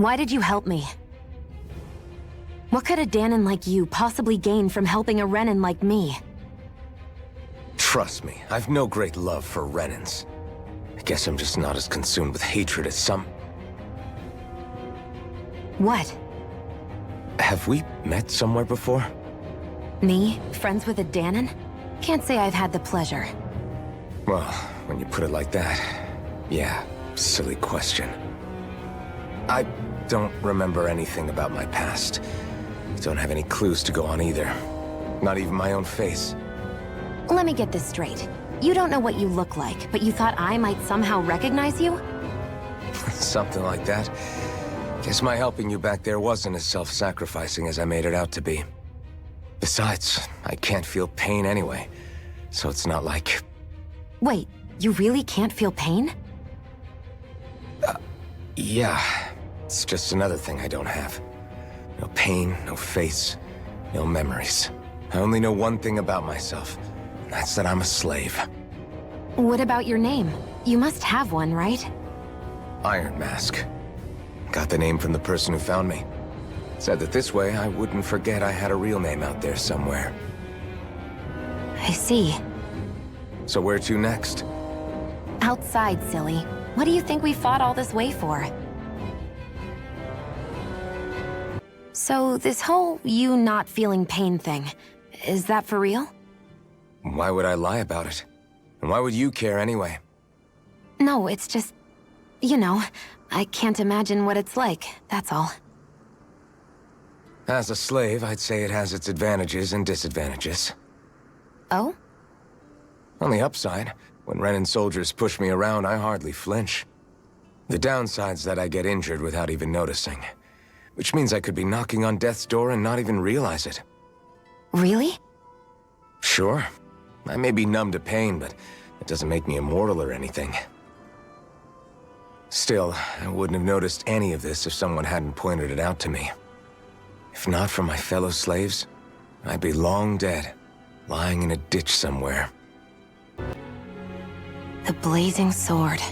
Why did you help me? What could a Danon like you possibly gain from helping a Renin like me? Trust me, I've no great love for Renins. I guess I'm just not as consumed with hatred as some... What? Have we met somewhere before? Me? Friends with a Danon? Can't say I've had the pleasure. Well, when you put it like that, yeah, silly question. I don't remember anything about my past. Don't have any clues to go on either. Not even my own face. Let me get this straight. You don't know what you look like, but you thought I might somehow recognize you? Something like that. Guess my helping you back there wasn't as self-sacrificing as I made it out to be. Besides, I can't feel pain anyway, so it's not like... Wait, you really can't feel pain? Yeah. It's just another thing I don't have. No pain, no face, no memories. I only know one thing about myself, and that's that I'm a slave. What about your name? You must have one, right? Iron Mask. Got the name from the person who found me. Said that this way I wouldn't forget I had a real name out there somewhere. I see. So where to next? Outside, silly. What do you think we fought all this way for? So, this whole you not feeling pain thing, is that for real? Why would I lie about it? And why would you care anyway? No, it's just... You know, I can't imagine what it's like, that's all. As a slave, I'd say it has its advantages and disadvantages. Oh? On the upside, when Renin soldiers push me around, I hardly flinch. The downside's that I get injured without even noticing. Which means I could be knocking on death's door and not even realize it. Really? Sure. I may be numb to pain, but it doesn't make me immortal or anything. Still, I wouldn't have noticed any of this if someone hadn't pointed it out to me. If not for my fellow slaves, I'd be long dead, lying in a ditch somewhere. The blazing sword.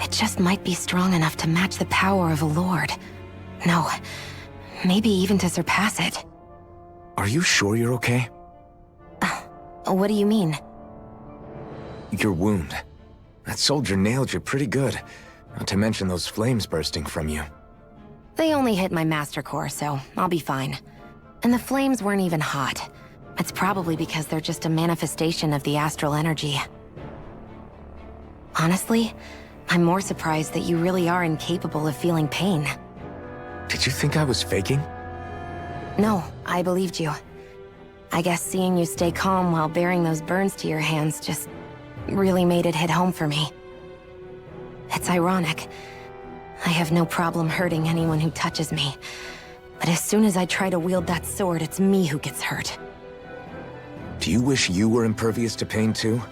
It just might be strong enough to match the power of a lord. No, maybe even to surpass it. Are you sure you're okay? What do you mean? Your wound. That soldier nailed you pretty good. Not to mention those flames bursting from you. They only hit my master core, so I'll be fine. And the flames weren't even hot. It's probably because they're just a manifestation of the astral energy. Honestly, I'm more surprised that you really are incapable of feeling pain. Did you think I was faking? No, I believed you. I guess seeing you stay calm while bearing those burns to your hands just really made it hit home for me. It's ironic. I have no problem hurting anyone who touches me. But as soon as I try to wield that sword, it's me who gets hurt. Do you wish you were impervious to pain too?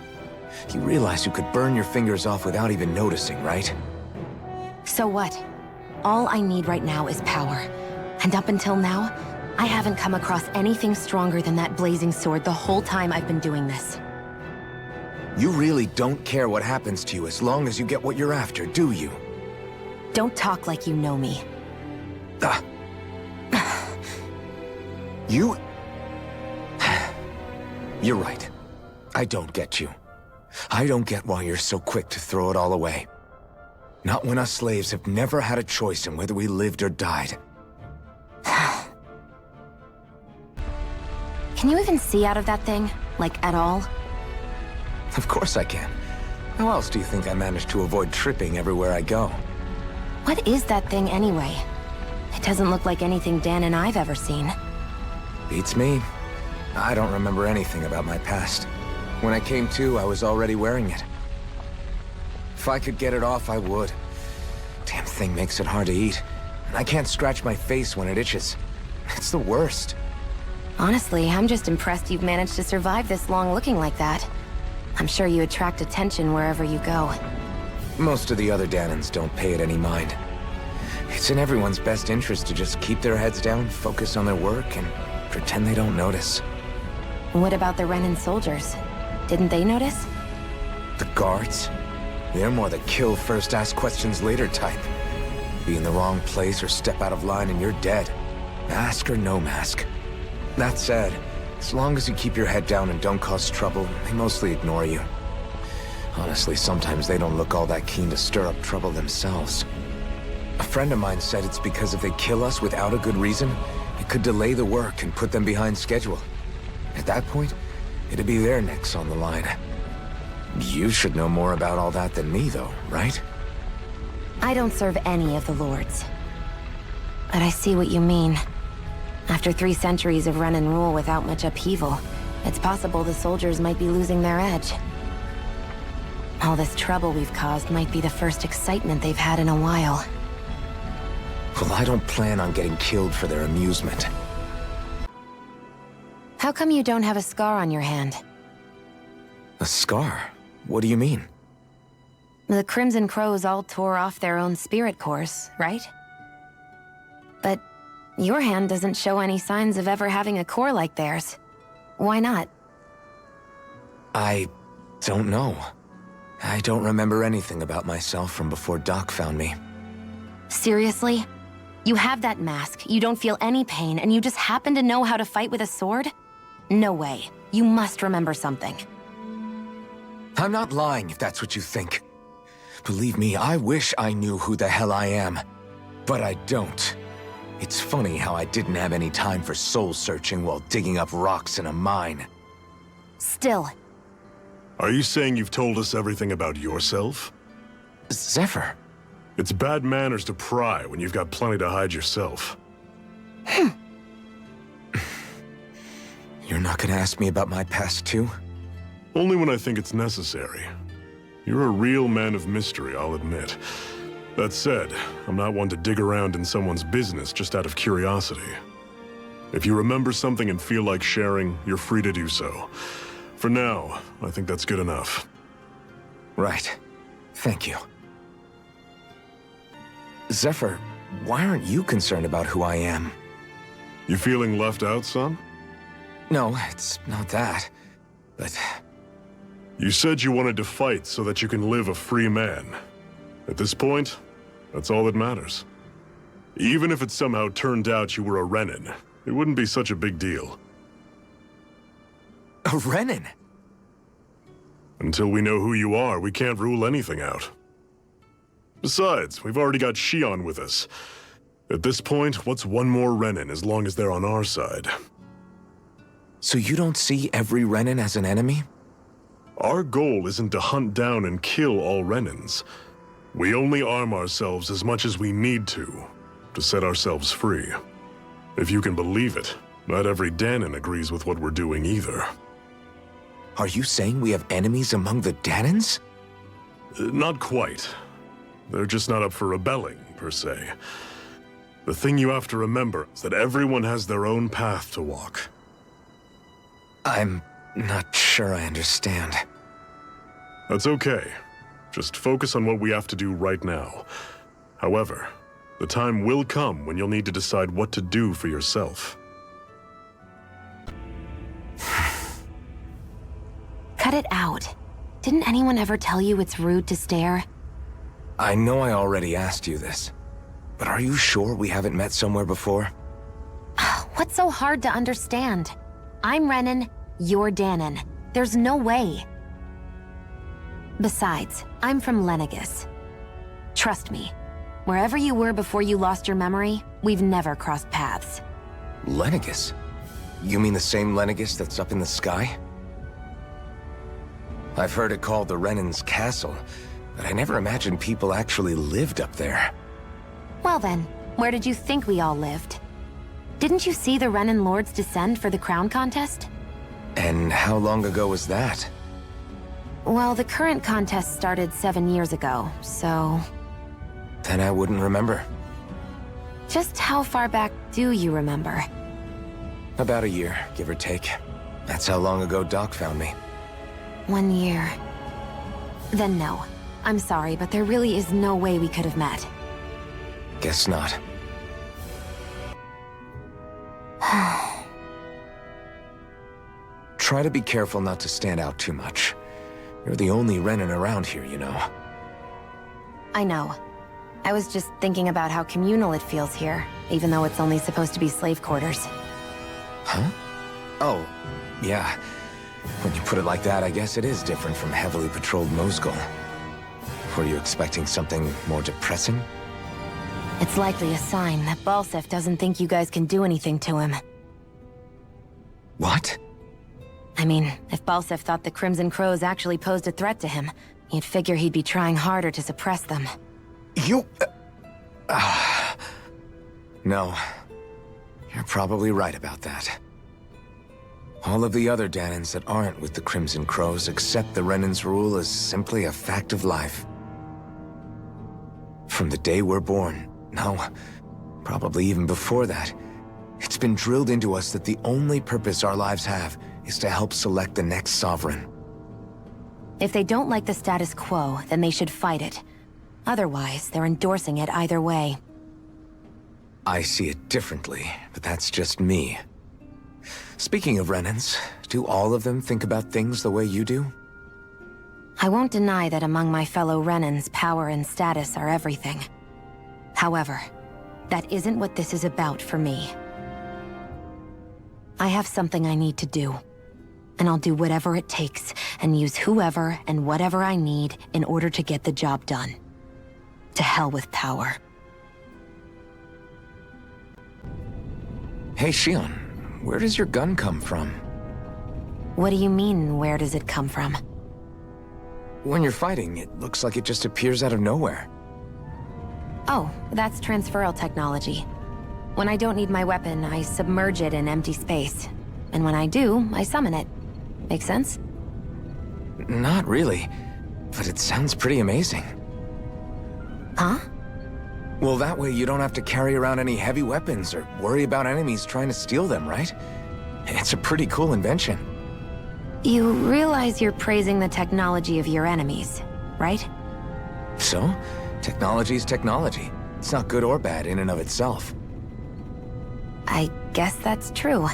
You realize you could burn your fingers off without even noticing, right? So what? All I need right now is power. And up until now, I haven't come across anything stronger than that blazing sword the whole time I've been doing this. You really don't care what happens to you as long as you get what you're after, do you? Don't talk like you know me. You... You're right. I don't get you. I don't get why you're so quick to throw it all away. Not when us slaves have never had a choice in whether we lived or died. Can you even see out of that thing? Like, at all? Of course I can. How else do you think I managed to avoid tripping everywhere I go? What is that thing anyway? It doesn't look like anything Dan and I've ever seen. Beats me. I don't remember anything about my past. When I came to, I was already wearing it. If I could get it off, I would. Damn thing makes it hard to eat. And I can't scratch my face when it itches. It's the worst. Honestly, I'm just impressed you've managed to survive this long looking like that. I'm sure you attract attention wherever you go. Most of the other Danons don't pay it any mind. It's in everyone's best interest to just keep their heads down, focus on their work, and pretend they don't notice. What about the Renin soldiers? Didn't they notice? The guards? They're more the kill first, ask questions later type. Be in the wrong place or step out of line and you're dead. Mask or no mask. That said, as long as you keep your head down and don't cause trouble, they mostly ignore you. Honestly, sometimes they don't look all that keen to stir up trouble themselves. A friend of mine said it's because if they kill us without a good reason, it could delay the work and put them behind schedule. At that point, it'd be their necks on the line. You should know more about all that than me, though, right? I don't serve any of the lords. But I see what you mean. After 3 centuries of run and rule without much upheaval, it's possible the soldiers might be losing their edge. All this trouble we've caused might be the first excitement they've had in a while. Well, I don't plan on getting killed for their amusement. How come you don't have a scar on your hand? A scar? What do you mean? The Crimson Crows all tore off their own spirit cores, right? But your hand doesn't show any signs of ever having a core like theirs. Why not? I don't know. I don't remember anything about myself from before Doc found me. Seriously? You have that mask, you don't feel any pain, and you just happen to know how to fight with a sword? No way. You must remember something. I'm not lying if that's what you think. Believe me, I wish I knew who the hell I am. But I don't. It's funny how I didn't have any time for soul-searching while digging up rocks in a mine. Still. Are you saying you've told us everything about yourself? Zephyr. It's bad manners to pry when you've got plenty to hide yourself. You're not gonna ask me about my past, too? Only when I think it's necessary. You're a real man of mystery, I'll admit. That said, I'm not one to dig around in someone's business just out of curiosity. If you remember something and feel like sharing, you're free to do so. For now, I think that's good enough. Right. Thank you. Zephyr, why aren't you concerned about who I am? You feeling left out, son? No, it's not that. But You said you wanted to fight so that you can live a free man. At this point, that's all that matters. Even if it somehow turned out you were a Renin, it wouldn't be such a big deal. a Renin? Until we know who you are, we can't rule anything out. Besides, we've already got Shion with us. At this point, what's one more Renin as long as they're on our side? So you don't see every Renin as an enemy? Our goal isn't to hunt down and kill all Renins. We only arm ourselves as much as we need to set ourselves free. If you can believe it, not every Danon agrees with what we're doing either. Are you saying we have enemies among the Danons? Not quite. They're just not up for rebelling, per se. The thing you have to remember is that everyone has their own path to walk. I'm not sure I understand. That's okay. Just focus on what we have to do right now. However, the time will come when you'll need to decide what to do for yourself. Cut it out. Didn't anyone ever tell you it's rude to stare? I know I already asked you this, but are you sure we haven't met somewhere before? What's so hard to understand? I'm Renin, you're Danon. There's no way. Besides, I'm from Lenegis. Trust me, wherever you were before you lost your memory, we've never crossed paths. Lenegis? You mean the same Lenegis that's up in the sky? I've heard it called the Renin's Castle, but I never imagined people actually lived up there. Well then, where did you think we all lived? Didn't you see the Renin Lords descend for the crown contest? And how long ago was that? Well, the current contest started 7 years ago, so... Then I wouldn't remember. Just how far back do you remember? About a year, give or take. That's how long ago Doc found me. 1 year. Then no. I'm sorry, but there really is no way we could have met. Guess not. Try to be careful not to stand out too much. You're the only Renin around here, you know. I know. I was just thinking about how communal it feels here, even though it's only supposed to be slave quarters. Huh? Oh, yeah. When you put it like that, I guess it is different from heavily patrolled Mosgul. Were you expecting something more depressing? It's likely a sign that Balsef doesn't think you guys can do anything to him. What? I mean, if Balsef thought the Crimson Crows actually posed a threat to him, you'd figure he'd be trying harder to suppress them. You... No. You're probably right about that. All of the other Danans that aren't with the Crimson Crows accept the Renan's rule as simply a fact of life. From the day we're born, no, probably even before that, it's been drilled into us that the only purpose our lives have is to help select the next sovereign. If they don't like the status quo, then they should fight it. Otherwise, they're endorsing it either way. I see it differently, but that's just me. Speaking of Renans, do all of them think about things the way you do? I won't deny that among my fellow Renans, power and status are everything. However, that isn't what this is about for me. I have something I need to do, and I'll do whatever it takes and use whoever and whatever I need in order to get the job done. To hell with power. Hey, Shion, where does your gun come from? What do you mean, where does it come from? When you're fighting, it looks like it just appears out of nowhere. Oh, that's transferal technology. When I don't need my weapon, I submerge it in empty space. And when I do, I summon it. Make sense? Not really, but it sounds pretty amazing. Huh? Well, that way you don't have to carry around any heavy weapons or worry about enemies trying to steal them, right? It's a pretty cool invention. You realize you're praising the technology of your enemies, right? So, technology's technology. It's not good or bad in and of itself. I guess that's true.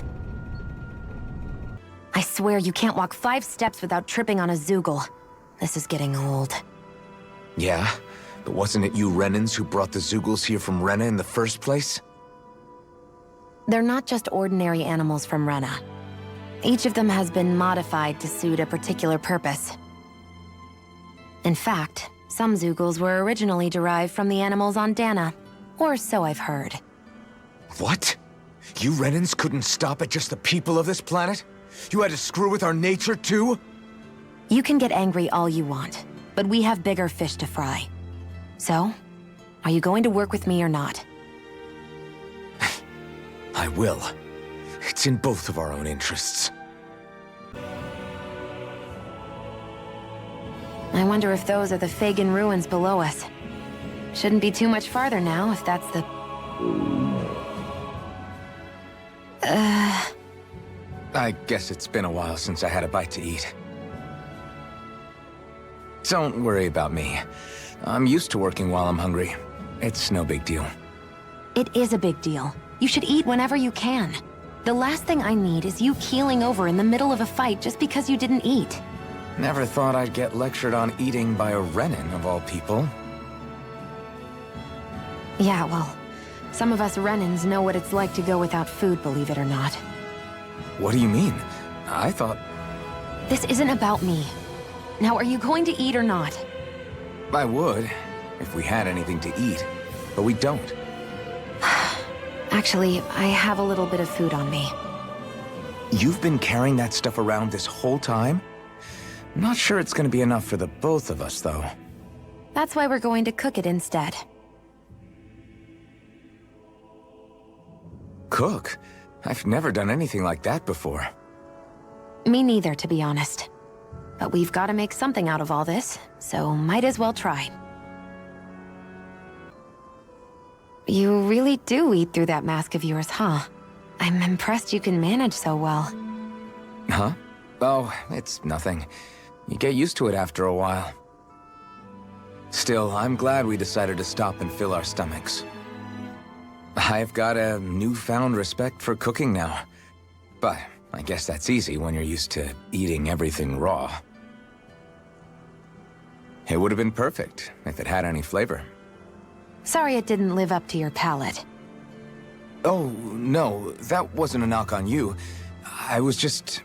I swear you can't walk 5 steps without tripping on a Zoogle. This is getting old. Yeah, but wasn't it you Renans who brought the Zoogles here from Rena in the first place? They're not just ordinary animals from Rena. Each of them has been modified to suit a particular purpose. In fact, some Zoogles were originally derived from the animals on Dana, or so I've heard. What? You Renans couldn't stop at just the people of this planet? You had to screw with our nature too? You can get angry all you want, but we have bigger fish to fry. So, are you going to work with me or not? I will. It's in both of our own interests. I wonder if those are the Fagin ruins below us. Shouldn't be too much farther now, if that's the... I guess it's been a while since I had a bite to eat. Don't worry about me. I'm used to working while I'm hungry. It's no big deal. It is a big deal. You should eat whenever you can. The last thing I need is you keeling over in the middle of a fight just because you didn't eat. Never thought I'd get lectured on eating by a Renan, of all people. Yeah, well, some of us Renans know what it's like to go without food, believe it or not. What do you mean? I thought... This isn't about me. Now, are you going to eat or not? I would, if we had anything to eat, but we don't. Actually, I have a little bit of food on me. You've been carrying that stuff around this whole time? I'm not sure it's gonna be enough for the both of us, though. That's why we're going to cook it instead. Cook? I've never done anything like that before. Me neither, to be honest. But we've got to make something out of all this, so might as well try. You really do eat through that mask of yours, huh? I'm impressed you can manage so well. Huh? Oh, it's nothing. You get used to it after a while. Still, I'm glad we decided to stop and fill our stomachs. I've got a newfound respect for cooking now. But I guess that's easy when you're used to eating everything raw. It would have been perfect if it had any flavor. Sorry it didn't live up to your palate. Oh, no, that wasn't a knock on you. I was just...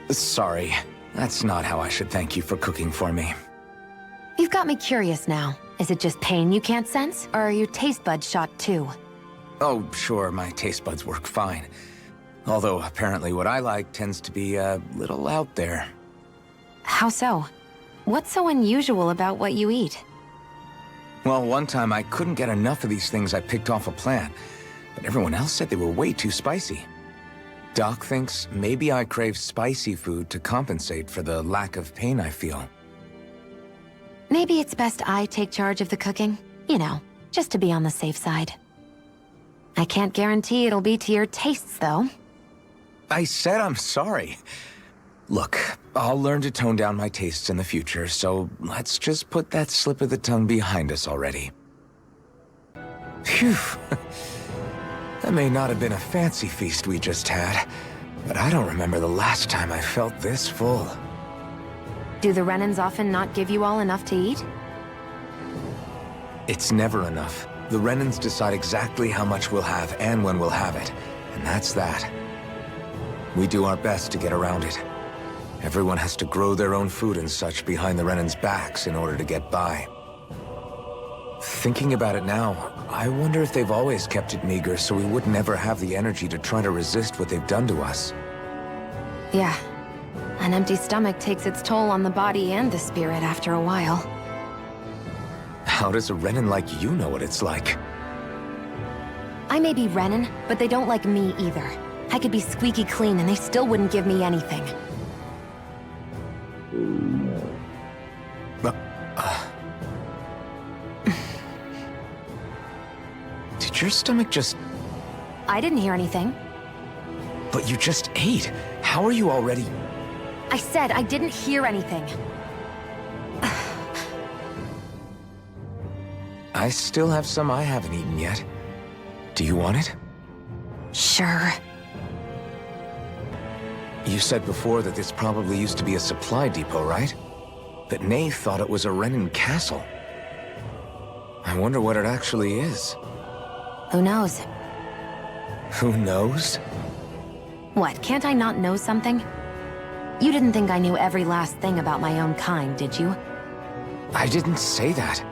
Sorry. That's not how I should thank you for cooking for me. You've got me curious now. Is it just pain you can't sense, or are your taste buds shot too? Oh, sure, my taste buds work fine. Although, apparently what I like tends to be a little out there. How so? What's so unusual about what you eat? Well, one time I couldn't get enough of these things I picked off a plant, but everyone else said they were way too spicy. Doc thinks maybe I crave spicy food to compensate for the lack of pain I feel. Maybe it's best I take charge of the cooking. You know, just to be on the safe side. I can't guarantee it'll be to your tastes, though. I said I'm sorry. Look, I'll learn to tone down my tastes in the future, so let's just put that slip of the tongue behind us already. Phew. That may not have been a fancy feast we just had, but I don't remember the last time I felt this full. Do the Renans often not give you all enough to eat? It's never enough. The Renans decide exactly how much we'll have and when we'll have it, and that's that. We do our best to get around it. Everyone has to grow their own food and such behind the Renans' backs in order to get by. Thinking about it now, I wonder if they've always kept it meager so we would never have the energy to try to resist what they've done to us. Yeah. An empty stomach takes its toll on the body and the spirit after a while. How does a Renan like you know what it's like? I may be Renan, but they don't like me either. I could be squeaky clean and they still wouldn't give me anything. Did your stomach just... I didn't hear anything. But you just ate. How are you already... I said I didn't hear anything. I still have some I haven't eaten yet. Do you want it? Sure. You said before that this probably used to be a supply depot, right? That Nave thought it was a Renan castle. I wonder what it actually is. Who knows? Who knows? What, can't I not know something? You didn't think I knew every last thing about my own kind, did you? I didn't say that.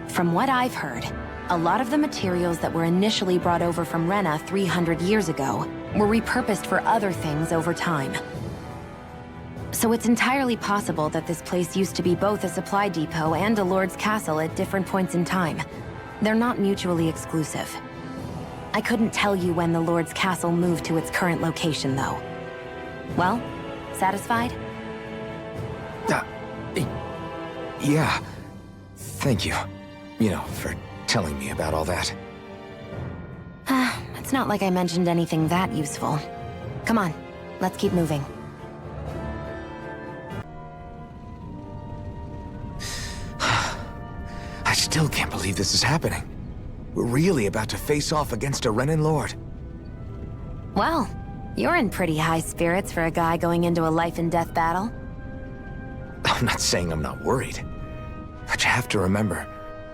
From what I've heard, a lot of the materials that were initially brought over from Rena 300 years ago were repurposed for other things over time. So it's entirely possible that this place used to be both a supply depot and a lord's castle at different points in time. They're not mutually exclusive. I couldn't tell you when the lord's castle moved to its current location, though. Well, satisfied? Yeah. Thank you. You know, for telling me about all that. It's not like I mentioned anything that useful. Come on, let's keep moving. I still can't believe this is happening. We're really about to face off against a Renan Lord. Well, you're in pretty high spirits for a guy going into a life-and-death battle. I'm not saying I'm not worried. But you have to remember,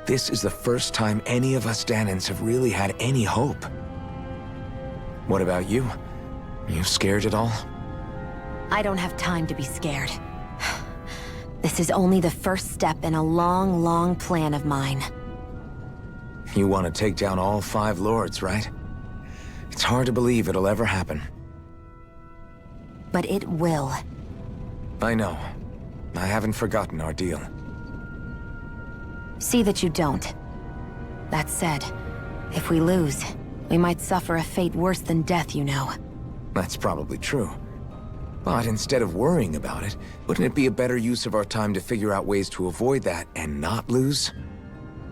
this is the first time any of us Danans have really had any hope. What about you? You scared at all? I don't have time to be scared. This is only the first step in a long, long plan of mine. You want to take down all 5 lords, right? It's hard to believe it'll ever happen. But it will. I know. I haven't forgotten our deal. See that you don't. That said, if we lose, we might suffer a fate worse than death, you know. That's probably true. But instead of worrying about it, wouldn't it be a better use of our time to figure out ways to avoid that and not lose?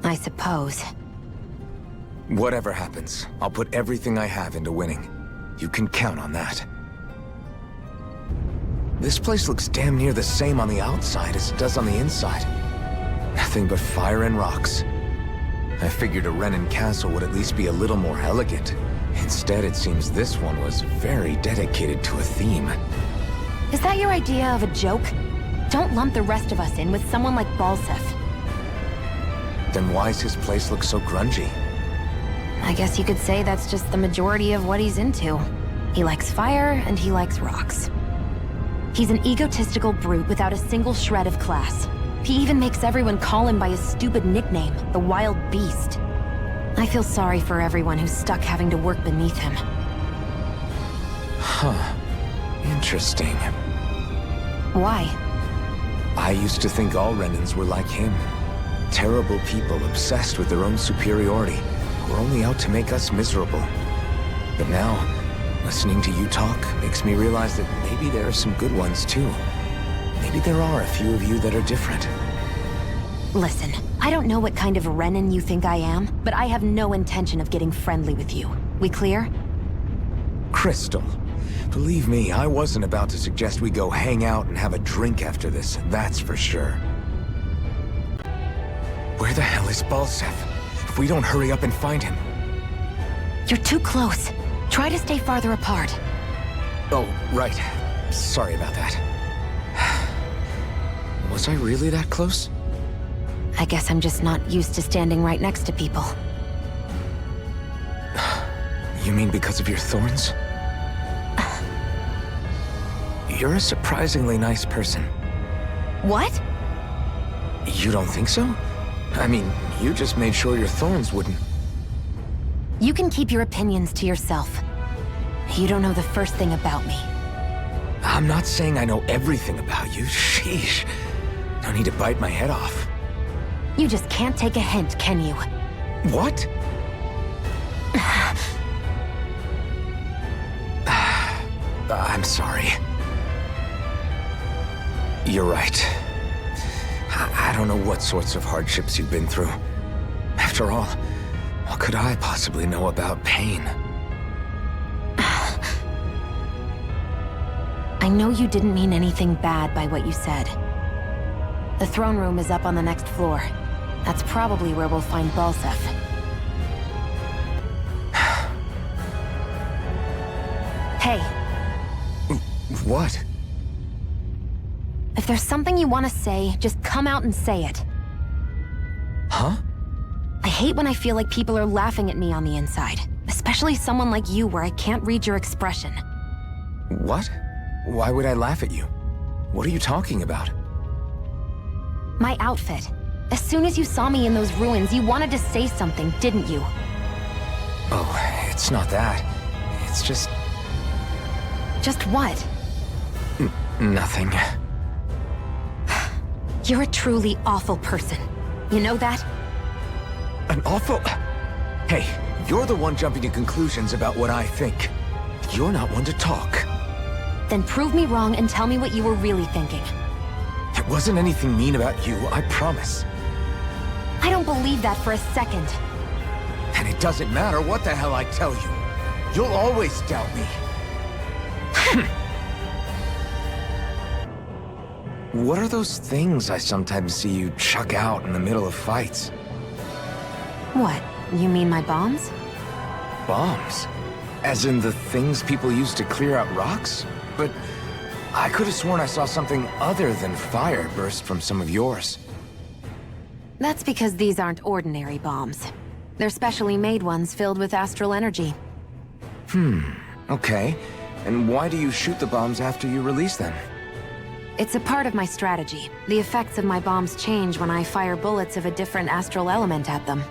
I suppose. Whatever happens, I'll put everything I have into winning. You can count on that. This place looks damn near the same on the outside as it does on the inside. Nothing but fire and rocks. I figured a Renan castle would at least be a little more elegant. Instead, it seems this one was very dedicated to a theme. Is that your idea of a joke? Don't lump the rest of us in with someone like Balsef. Then why's his place look so grungy? I guess you could say that's just the majority of what he's into. He likes fire, and he likes rocks. He's an egotistical brute without a single shred of class. He even makes everyone call him by his stupid nickname, the Wild Beast. I feel sorry for everyone who's stuck having to work beneath him. Huh. Interesting. Why? I used to think all Renans were like him. Terrible people obsessed with their own superiority, who are only out to make us miserable. But now, listening to you talk makes me realize that maybe there are some good ones too. Maybe there are a few of you that are different. Listen, I don't know what kind of Renan you think I am, but I have no intention of getting friendly with you. We clear? Crystal, believe me, I wasn't about to suggest we go hang out and have a drink after this, that's for sure. Where the hell is Balsef? If we don't hurry up and find him... You're too close. Try to stay farther apart. Oh, right. Sorry about that. Was I really that close? I guess I'm just not used to standing right next to people. You mean because of your thorns? You're a surprisingly nice person. What? You don't think so? I mean, you just made sure your thorns wouldn't... You can keep your opinions to yourself. You don't know the first thing about me. I'm not saying I know everything about you. Sheesh. No need to bite my head off. You just can't take a hint, can you? What? I'm sorry. You're right. I don't know what sorts of hardships you've been through. After all, what could I possibly know about pain? I know you didn't mean anything bad by what you said. The throne room is up on the next floor. That's probably where we'll find Balsef. Hey. What? If there's something you want to say, just come out and say it. Huh? I hate when I feel like people are laughing at me on the inside. Especially someone like you where I can't read your expression. What? Why would I laugh at you? What are you talking about? My outfit. As soon as you saw me in those ruins, you wanted to say something, didn't you? Oh, it's not that. It's just... Just what? Nothing. You're a truly awful person. You know that? An awful... Hey, you're the one jumping to conclusions about what I think. You're not one to talk. Then prove me wrong and tell me what you were really thinking. It wasn't anything mean about you, I promise. I don't believe that for a second. And it doesn't matter what the hell I tell you. You'll always doubt me. What are those things I sometimes see you chuck out in the middle of fights? What? You mean my bombs? Bombs? As in the things people use to clear out rocks? But I could have sworn I saw something other than fire burst from some of yours. That's because these aren't ordinary bombs. They're specially made ones filled with astral energy. Okay. And why do you shoot the bombs after you release them? It's a part of my strategy. The effects of my bombs change when I fire bullets of a different astral element at them.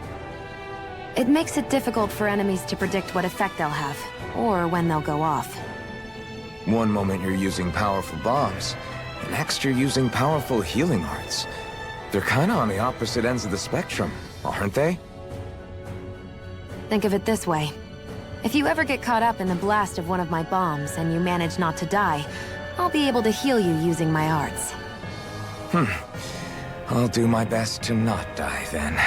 It makes it difficult for enemies to predict what effect they'll have, or when they'll go off. One moment you're using powerful bombs, the next you're using powerful healing arts. They're kinda on the opposite ends of the spectrum, aren't they? Think of it this way. If you ever get caught up in the blast of one of my bombs and you manage not to die, I'll be able to heal you using my arts. I'll do my best to not die then.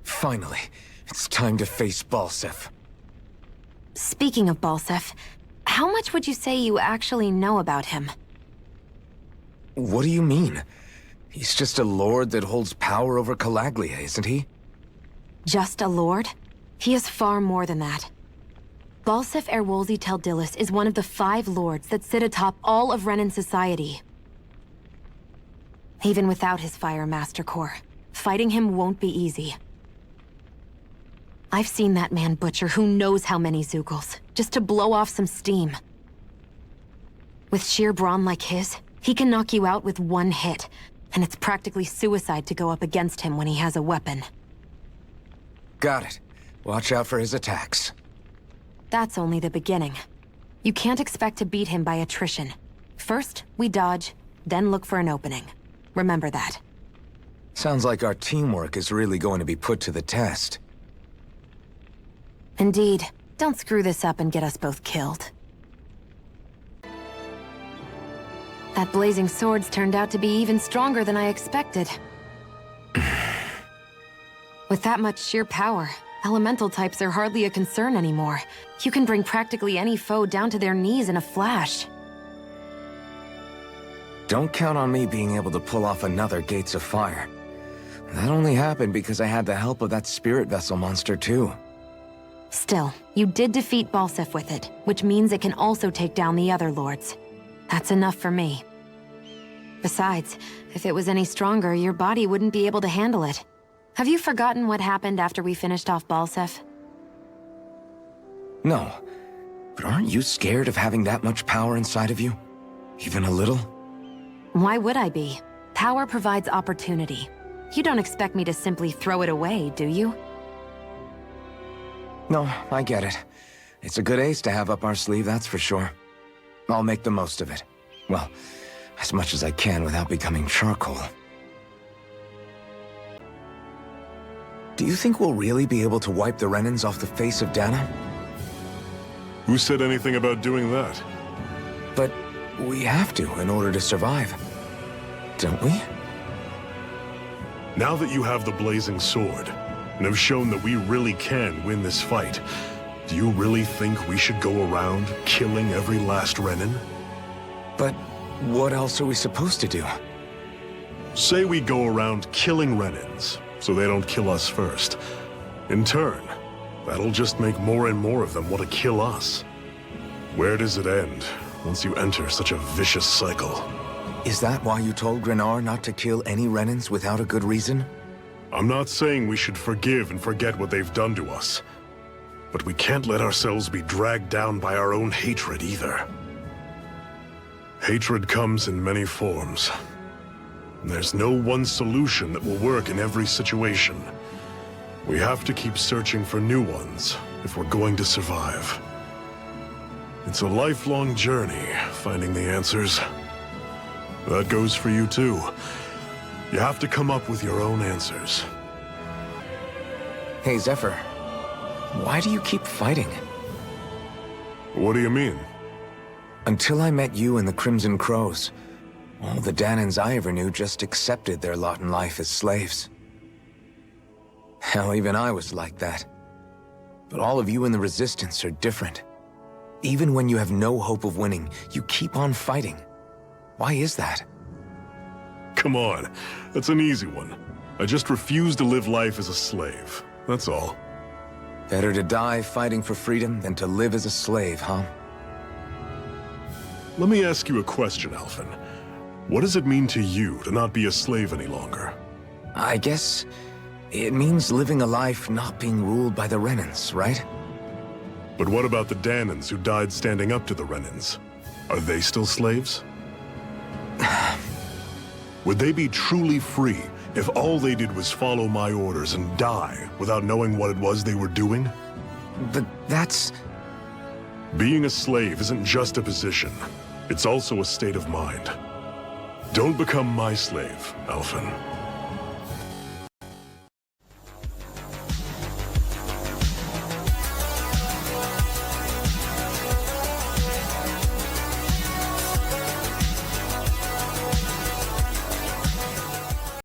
Finally, it's time to face Balsef. Speaking of Balsef, how much would you say you actually know about him? What do you mean? He's just a lord that holds power over Calaglia, isn't he? Just a lord? He is far more than that. Balsef Erwolzi Teldilis is one of the 5 lords that sit atop all of Renan society. Even without his Fire Master Core, fighting him won't be easy. I've seen that man butcher who knows how many Zeugles, just to blow off some steam. With sheer brawn like his, he can knock you out with one hit, and it's practically suicide to go up against him when he has a weapon. Got it. Watch out for his attacks. That's only the beginning. You can't expect to beat him by attrition. First, we dodge, then look for an opening. Remember that. Sounds like our teamwork is really going to be put to the test. Indeed. Don't screw this up and get us both killed. That blazing sword's turned out to be even stronger than I expected. With that much sheer power, elemental types are hardly a concern anymore. You can bring practically any foe down to their knees in a flash. Don't count on me being able to pull off another Gates of Fire. That only happened because I had the help of that spirit vessel monster too. Still, you did defeat Balseph with it, which means it can also take down the other lords. That's enough for me. Besides, if it was any stronger, your body wouldn't be able to handle it. Have you forgotten what happened after we finished off Balseph? No, but aren't you scared of having that much power inside of you? Even a little? Why would I be? Power provides opportunity. You don't expect me to simply throw it away, do you? No, I get it. It's a good ace to have up our sleeve, that's for sure. I'll make the most of it. Well, as much as I can without becoming charcoal. Do you think we'll really be able to wipe the Renans off the face of Dana? Who said anything about doing that? But we have to in order to survive. Don't we? Now that you have the blazing sword, and have shown that we really can win this fight, do you really think we should go around killing every last Renan? But what else are we supposed to do? Say we go around killing Renans, so they don't kill us first. In turn, that'll just make more and more of them want to kill us. Where does it end, once you enter such a vicious cycle? Is that why you told Grenar not to kill any Renans without a good reason? I'm not saying we should forgive and forget what they've done to us. But we can't let ourselves be dragged down by our own hatred either. Hatred comes in many forms. There's no one solution that will work in every situation. We have to keep searching for new ones if we're going to survive. It's a lifelong journey, finding the answers. That goes for you too. You have to come up with your own answers. Hey, Zephyr. Why do you keep fighting? What do you mean? Until I met you and the Crimson Crows, all the Danans I ever knew just accepted their lot in life as slaves. Hell, even I was like that. But all of you in the Resistance are different. Even when you have no hope of winning, you keep on fighting. Why is that? Come on, that's an easy one. I just refuse to live life as a slave, that's all. Better to die fighting for freedom than to live as a slave, huh? Let me ask you a question, Alphen. What does it mean to you to not be a slave any longer? I guess it means living a life not being ruled by the Renans, right? But what about the Danans who died standing up to the Renans? Are they still slaves? Would they be truly free if all they did was follow my orders and die without knowing what it was they were doing? But that's... Being a slave isn't just a position. It's also a state of mind. Don't become my slave, Alphen.